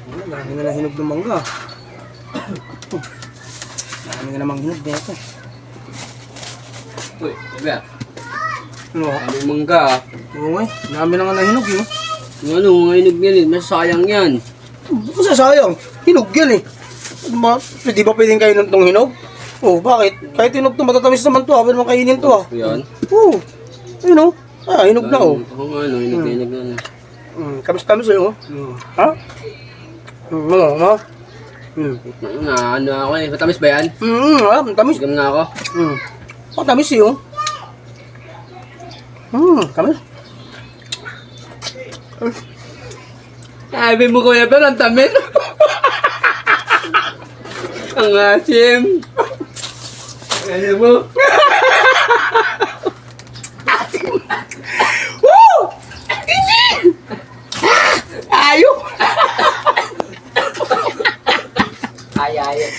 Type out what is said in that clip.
Dami na ng hinog ng mangga. Dami na namang hinog dito. Uy, Robert. Ano? Ano mangga? Oo nga, dami na nga ng hinog yun. Ano, mga hinog yan eh. Masasayang yan. Masasayang, hinog yan eh. Di ba pwedeng kainin itong hinog? Oh, bakit? Kahit hinog to, matatamis naman to, pwede naman kainin to ah. Yan. Oo, ayun oh. Hinog na oh. Oo nga, ano, hinog na. Kamis-kamis eh oh. Ha? Ano? Ano ako eh. Matamis ba yan? Tamis. Sigam na ako. Tamis eh oh. Tamis. Sabi mo kuya, pero ang tamis. Ang asim. Alam mo? Woo! Ayaw! Ay.